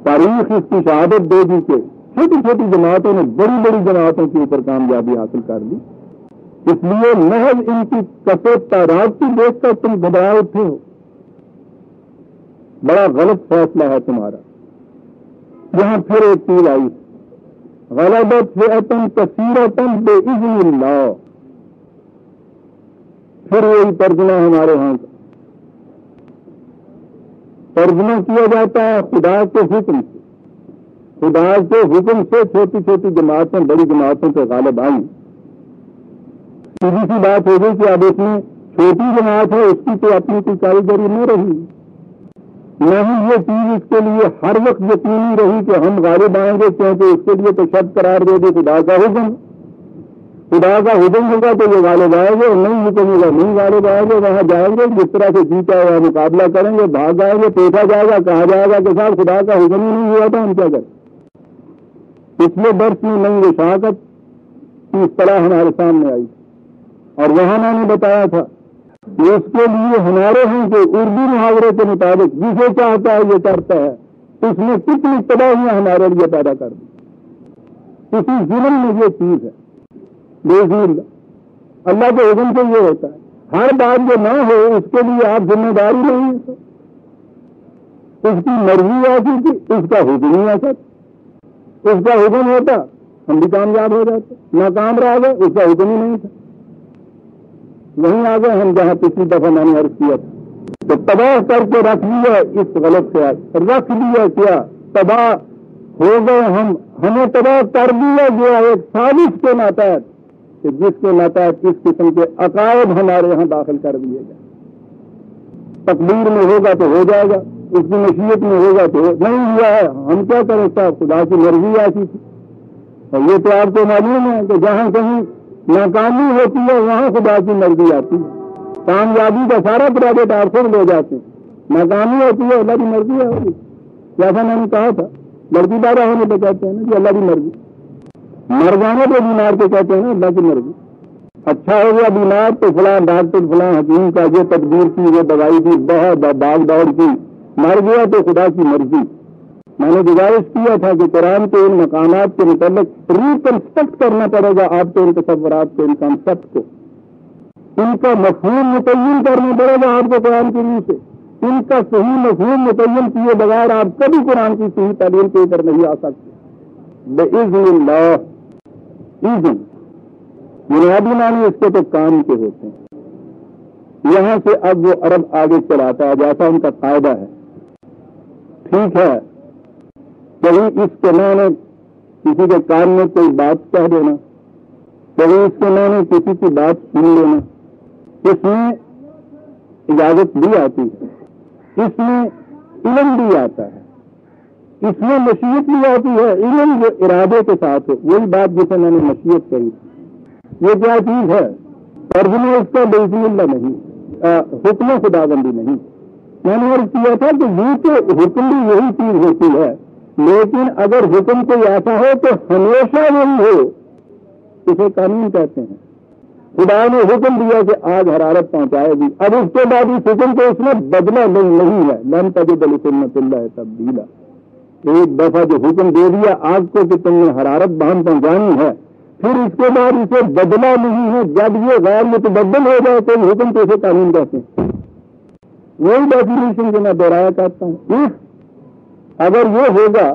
تاریخ اس کی شہادت دے دی کہ چھوٹی چھوٹی جماعتوں نے بڑی بڑی جماعتوں کے اوپر کامیابی حاصل کر لی. اس لیے محض ان کی کثرت تعداد کی دیکھ کر تم گھبرا اٹھے ہو. بڑا غلط فیصلہ ہے تمہارا. یہاں پھر ایک چیز آئی، غلبت فئۃ کثیرۃ بإذن اللہ. پھر وہی ترجمہ ہمارے ہاں کا ترجمہ کیا جاتا ہے خدا کے حکم سے. خدا کے حکم سے چھوٹی چھوٹی جماعتیں بڑی جماعتوں پہ غالب آئیں. سیدھی سی بات ہو گئی کہ اب اس میں چھوٹی جماعت ہے، اس کی تو اپنی کوئی کاریگری نہ رہی، نہ ہی یہ چیز اس کے لیے ہر وقت یقینی رہی کہ ہم غالب آئیں گے، کیونکہ اس کے لیے تو شرط قرار دے دے خدا کا حکم. خدا کا حکم ہوگا تو یہ غالب آئیں گے، نہیں حکم ہوگا نہیں غالب آئیں گے. وہاں جائیں گے جس طرح سے جیتا ہوا مقابلہ کریں گے، بھاگ جائیں گے، پوچھا جائے گا، کہا جائے گا کہ صاحب خدا کا حکم ہی نہیں ہوا تھا، ہم کیا کریں. پچھلے برس میں نئی وشاقت کی اصطلاح ہمارے سامنے آئی اور وہاں میں نے بتایا تھا کہ اس کے لیے ہمارے ہیں کہ اردو محاورے کے مطابق جسے چاہتا ہے یہ کرتا ہے. اس نے کتنی تباہیاں ہمارے لیے پیدا کر دی. اسی ظلم میں یہ چیز ہے بإذن اللہ. اللہ کے حکم سے یہ ہوتا ہے. ہر بات جو نہ ہو اس کے لیے آپ ذمہ داری نہیں ہے. اس کی مرضی ایسی تھی، اس کا حکم ہی ایسا تھا. اس کا حکم ہوتا ہم بھی کامیاب ہو جاتے، ناکام رہ گئے، اس کا حکم ہی نہیں تھا. وہیں آ گئے ہم جہاں پچھلی دفعہ میں نے عرض کیا تھا. تو تباہ کر کے رکھ لیا اس غلط سے رکھ لیا، کیا تباہ ہو گئے ہم. ہمیں تباہ کر دیا گیا ایک سازش کے نتائج کہ جس کے نتائج اس قسم کے عقائد ہمارے یہاں داخل کر دیے گئے. تقدیر میں ہوگا تو ہو جائے گا، اس کی مشیت میں ہوگا تو نہیں ہوا ہے. ہم کیا کریں صاحب، خدا کی مرضی ایسی تھی. اور یہ تو آپ کو معلوم ہے کہ جہاں کہیں ناکامی ہوتی ہے وہاں خدا کی مرضی آتی ہے. کامیابی کا سارا کریڈٹ آپ خود لے جاتے ہیں. ناکامی ہوتی ہے اللہ کی مرضی ہے ہوگی. جیسا میں نے کہا تھا لڑکی پیدا ہونے پہ کہتے ہیں نا کہ اللہ کی مرضی، مر جانے پہ بیمار کو کہتے ہیں نا اللہ کی مرضی. اچھا ہو گیا بیمار تو فلاں ڈاکٹر فلاں حکیم کا یہ تدبیر کی، وہ دوائی دی، بہت باغ دوڑ کی، مر گیا تو خدا کی مرضی. میں نے گزارش کیا تھا کہ قرآن کے ان مقامات کے متعلق ریکنسٹرکٹ کرنا پڑے گا آپ کے ان تصورات کو، ان کانسیپٹ کو، ان کا مفہوم متعین کرنا پڑے گا آپ کو قرآن کی روح سے. ان کا صحیح مفہوم متعین کیے بغیر آپ کبھی قرآن کی صحیح تعلیم کے اوپر نہیں آ سکتے. بإذن اللہ. اذن بنیادی معنی اس کے تو کام کے ہوتے ہیں. یہاں سے اب وہ عرب آگے چلاتا ہے جیسا ان کا قاعدہ ہے. ٹھیک ہے، کہیں اس کے معنی کسی کے کان میں کوئی بات کہہ دینا، کہیں اس کے معنی کسی کی بات سن لینا، اس میں اجازت بھی آتی ہے، اس میں علم بھی آتا ہے، اس میں مشیت بھی آتی ہے. علم جو ارادے کے ساتھ ہو، وہی بات جسے میں نے مشیت کہی. یہ کیا چیز ہے؟ ترجمہ اس کا بإذن اللہ نہیں، حکم خدا بندی نہیں. میں نے عرض کیا تھا کہ یہ تو حکم بھی یہی چیز ہوتی ہے، لیکن اگر حکم کوئی ایسا ہو تو ہمیشہ وہی ہو، اسے قانون کہتے ہیں. خدا نے حکم دیا کہ آگ حرارت پہنچائے گی، اب اس کے بعد اس حکم کو اس میں بدلا نہیں ہے. لن تجد لسنت اللہ تبدیلا. ایک دفعہ جو حکم دے دیا آگ کو کہ تم نے حرارت بہم پہنچانی ہے، پھر اس کے بعد اسے بدلا نہیں ہے. جب یہ غیر متبدل ہو جائے تو حکم تو اسے قانون کہتے ہیں. وہی ڈیفینیشن جو میں دوہرایا کرتا ہوں. اگر یہ ہوگا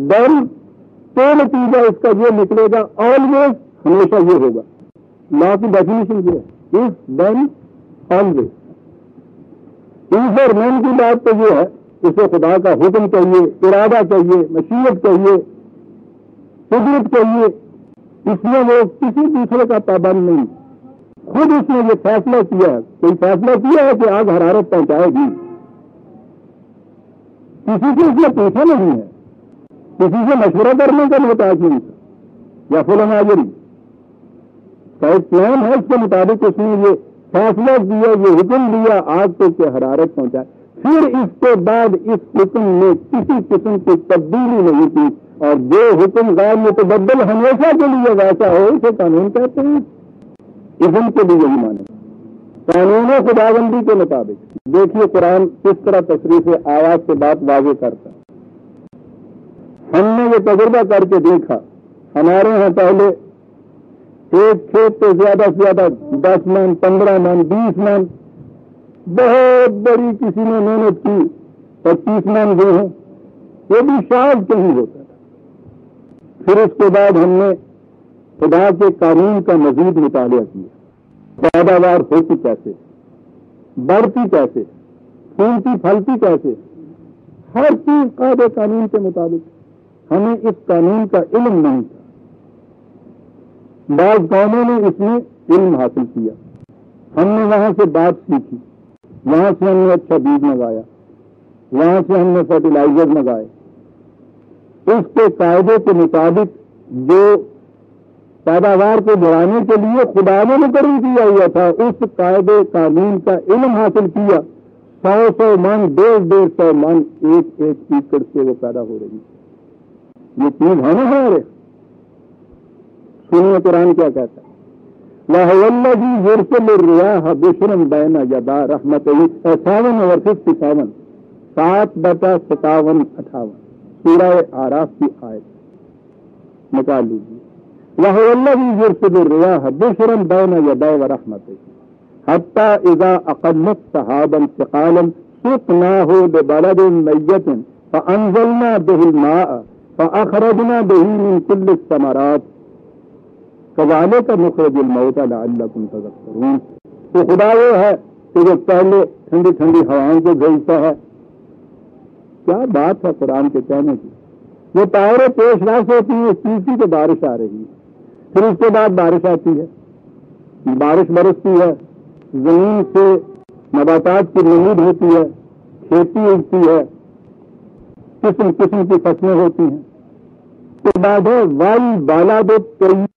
دین تو نتیجہ اس کا یہ نکلے گا آلویز، ہمیشہ یہ ہوگا. لا کی ڈیفینیشن یہ ہے اف دین آلویز. ایفر مین کی بات تو یہ ہے اسے خدا کا حکم چاہیے، ارادہ چاہیے، مشیت چاہیے، قدرت چاہیے. اس میں وہ کسی دوسرے کا پابند نہیں، خود اس نے یہ فیصلہ کیا ہے. کوئی فیصلہ کیا ہے کہ آگ حرارت پہنچائے گی، کسی سے اس نے پوچھا نہیں ہے، کسی سے مشورہ کرنے کا محتاج نہیں تھا. یا فلاں حاضری کا ایک پلان ہے، اس کے مطابق اس نے یہ فیصلہ کیا، یہ حکم دیا آگ کو کہ حرارت پہنچائے. پھر اس کے بعد اس حکم میں کسی قسم کی تبدیلی نہیں کی، اور جو حکم غیر متبدل ہمیشہ کے لیے ویسا ہو اسے قانون کہتے ہیں. اذن کے بھی یہی مانے قانون خداوندی کے مطابق. دیکھیے قرآن کس طرح تصریف آیات سے بات واضح کرتا ہے. ہم نے یہ تجربہ کر کے دیکھا، ہمارے ہاں پہلے ایک کھیت پہ زیادہ سے زیادہ 10 من 15 من 20 من، بہت بڑی کسی نے محنت کی 25 من گئے، وہ بھی شاید کہیں ہوتا تھا۔ پھر اس کے بعد ہم نے خدا کے قانون کا مزید مطالعہ کیا، پیداوار ہوتی کیسے، بڑھتی کیسے، پھولتی پھلتی کیسے، ہر چیز قاعدے قانون کے مطابق۔ ہمیں اس قانون کا علم نہیں تھا، بعض قوموں نے اس میں علم حاصل کیا، ہم نے وہاں سے بات سیکھی، وہاں سے ہم نے اچھا بیج منگایا، وہاں سے ہم نے فرٹیلائزر منگائے، اس کے قاعدے کے مطابق جو پیداوار کو بڑھانے کے لیے خدا نے مقرر کیا ہوا تھا، اس قاعدے قانون کا علم حاصل کیا۔ 100 من 150 من ایک ایکڑ سے وہ پیدا ہو رہی ہے۔ یہ چیز ہے نا ہمارے، سنیے قرآن کیا کہتا ہے، وَهُوَ الَّذِي يُرْسِلُ الرِّيَاحَ بُشْرًا بَيْنَ يَدَيْ رَحْمَتِهِ 57 اور 57 7/57 58 سورہ اعراف کی آیت نکال لیجیے۔ وَهُوَ الَّذِي يُرْسِلُ الرِّيَاحَ بُشْرًا بَيْنَ يَدَيْ رَحْمَتِهِ حَتَّى إِذَا أَقَلَّتْ سَحَابًا ثِقَالًا سُقْنَاهُ لِبَلَدٍ مَيِّتٍ فَأَنزَلْنَا بِهِ الْمَاءَ فَأَخْرَجْنَا بِهِ مِنْ كُلِّ الثَّمَرَاتِ كَذَلِكَ نُخْرِجُ الْمَوْتَى لَعَلَّكُمْ تَذَكَّرُونَ۔ تو خدا وہ ہے کہ جو پہلے ٹھنڈی ٹھنڈی ہواؤں کو بھیجتا ہے۔ کیا بات ہے قرآن کے کہنے کی، وہ طائریں پیش راست ہوتی ہیں، اس چیز کی تو بارش آ رہی ہے، پھر اس کے بعد بارش آتی ہے، بارش برستی ہے، زمین سے نباتات کی نمود ہوتی ہے، کھیتی اگتی ہے، قسم قسم کی فصلیں ہوتی ہیں۔ اس کے بعد ہے وَالْبَلَدُ الطَّيِّبُ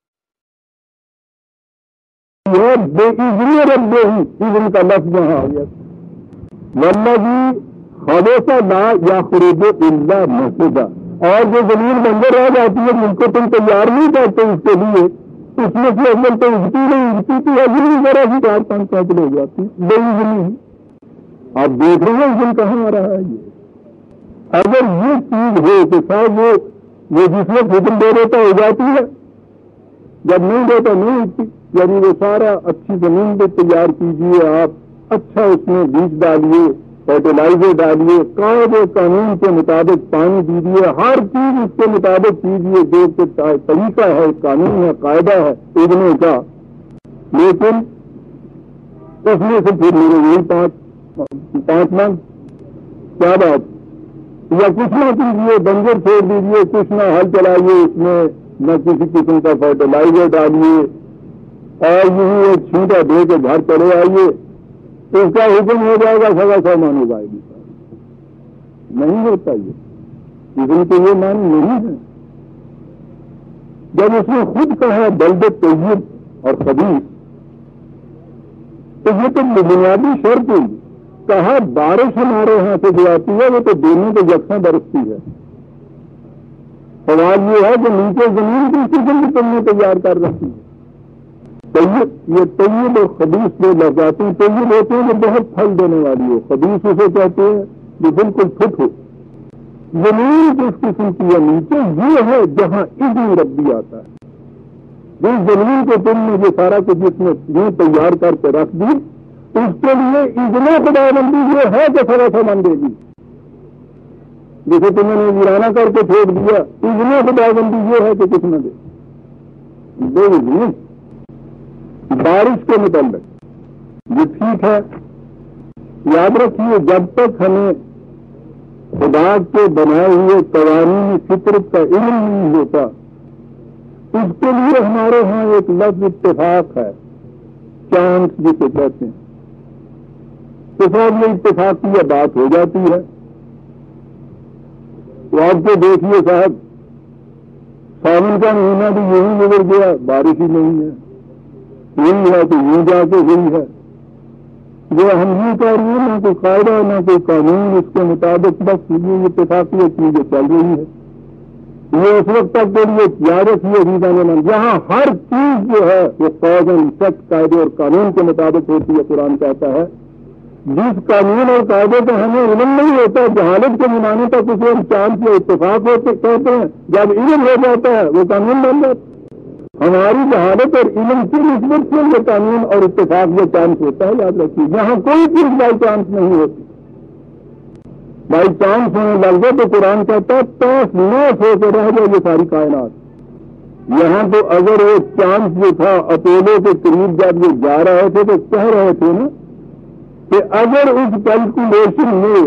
بے اذن ربہ، اذن کا لفظ یہاں آ گیا، وَالَّذِي خَبَثَ لَا يَخْرُجُ إِلَّا نَكِدًا، اور جو زمین بنجر رہ جاتی ہے جن کو تم تیار نہیں کرتے اس کے لیے، اس میں سے اول تو اگتی نہیں، اگتی تو اگلی ذرا سی 4-5 سینکڑ ہو جاتی بے اذنی۔ آپ دیکھ رہے ہیں اذن کہاں آ رہا ہے؟ یہ اگر یہ چیز ہو کہ صاحب وہ جس میں حکم دے دیتا ہو جاتی ہے، جب نہیں دیتا نہیں ہوتی، یعنی وہ سارا اچھی زمین پہ تیار کیجیے، آپ اچھا اس میں بیج ڈالیے، فرٹیلائزر ڈالیے، قاعدے قانون کے مطابق پانی دیجیے، ہر چیز اس کے مطابق کیجیے جو کہ طریقہ ہے، قانون ہے، قاعدہ ہے اگنے کا، لیکن اس میں سے پھر میرے یہی 5 من کیا بات، یا کچھ نہ کیجیے، بنجر چھوڑ دیجیے، کچھ نہ ہل چلائیے، اس میں نہ کسی قسم کا فرٹیلائزر ڈالیے، اور یوں ایک چھینٹا دے کے گھر چلے آئیے، تو اس کا حکم ہو جائے گا 125 من ہو جائے گی۔ نہیں ہوتا یہ، لیکن تو یہ مان نہیں ہے۔ جب اس نے خود کہا بلد طیب اور خبیث، تو یہ تو بنیادی شرط ہوئی، کہا بارش ہمارے ہاں سے جو آتی ہے وہ تو دونوں کو یکساں برستی ہے۔ سوال یہ ہے کہ نیچے زمین کی قسم کی تم نے تیار کر رکھی ہے۔ طیب، یہ طیب اور خبیث جو لفظ ہیں، طیب ہوتے ہیں جو بہت پھل دینے والی ہو، خبیث اسے کہتے ہیں جو بالکل فٹ ہو۔ زمین کس قسم کی ہے نیچے؟ یہ ہے جہاں اذن ربی آتا ہے۔ جس زمین کو تم نے یہ سارا کچھ اس میں یوں تیار کر کے رکھ دی، اس کے لیے اذن خدا بندی یہ ہے کہ 125 من دے گی۔ جسے تم نے ویرانہ کر کے چھوڑ دیا، اذن خدا بندی یہ ہے کہ کچھ نہ دے، دے اذن۔ بارش کے متعلق یہ ٹھیک ہے، یاد رکھیے جب تک ہمیں خدا کے بنائے ہوئے قوانین فطرت کا علم نہیں ہوتا، اس کے لیے ہمارے ہاں ایک لفظ اتفاق ہے، چانس جسے کہتے ہیں، تو صاحب یہ اتفاقی بات ہو جاتی ہے۔ تو آپ کو دیکھیے صاحب، ساون کا مہینہ بھی یوں گزر گیا، بارش ہی نہیں ہے، یوں ہے تو یوں جا کے ہوئی ہے۔ جو ہم یوں کہہ رہے ہیں، نہ کوئی قاعدہ نہ کوئی قانون، اس کے مطابق بس یہ اتفاقی چیزیں چل رہی ہے۔ یہ اس وقت تک کے لیے یاد رکھیے من، جہاں ہر چیز جو ہے وہ قاعدے سخت قاعدے اور قانون کے مطابق ہوتی ہے۔ قرآن کہتا ہے جس قانون اور قاعدے کا ہمیں علم نہیں ہوتا، جہالت کے زمانے تک اسے ہم چانس یا اتفاق ہوتے کہتے ہیں، جب علم ہو جاتا ہے وہ قانون بن جاتا ہے۔ ہماری جہالت اور علم کی نسبت سے یہ قانون اور اتفاق یہ چانس ہوتا ہے، یاد رکھیے۔ یہاں کوئی چیز بائی چانس نہیں ہوتی، بائی چانس ہونے لگ جائے تو قرآن کہتا ہے تاس ناس ہو کے رہ جائے یہ ساری کائنات۔ یہاں تو اگر وہ چانس جو تھا اپولو کے قریب جب یہ جا رہے تھے تو کہہ رہے تھے نا کہ اگر اس کیلکولیشن میں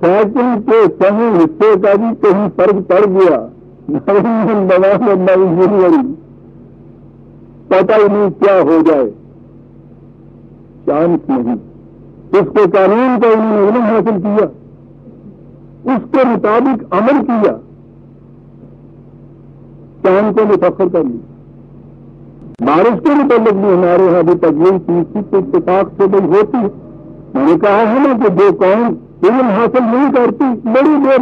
سیکنڈ کے صحیح حصے کا بھی کہیں فرق پڑ گیا پتہ ہی نہیں کیا ہو جائے، چانس نہیں۔ اس کو قانون کا انہوں نے علم حاصل کیا، اس کے مطابق عمل کیا، چاند کو مسخر کر لیا۔ بارش کے متعلق بھی ہمارے یہاں بھی تجویز چیز کی اتفاق سے بھائی ہوتی ہے۔ میں نے کہا ہے نا کہ جو قوم علم حاصل نہیں کرتی بڑی بے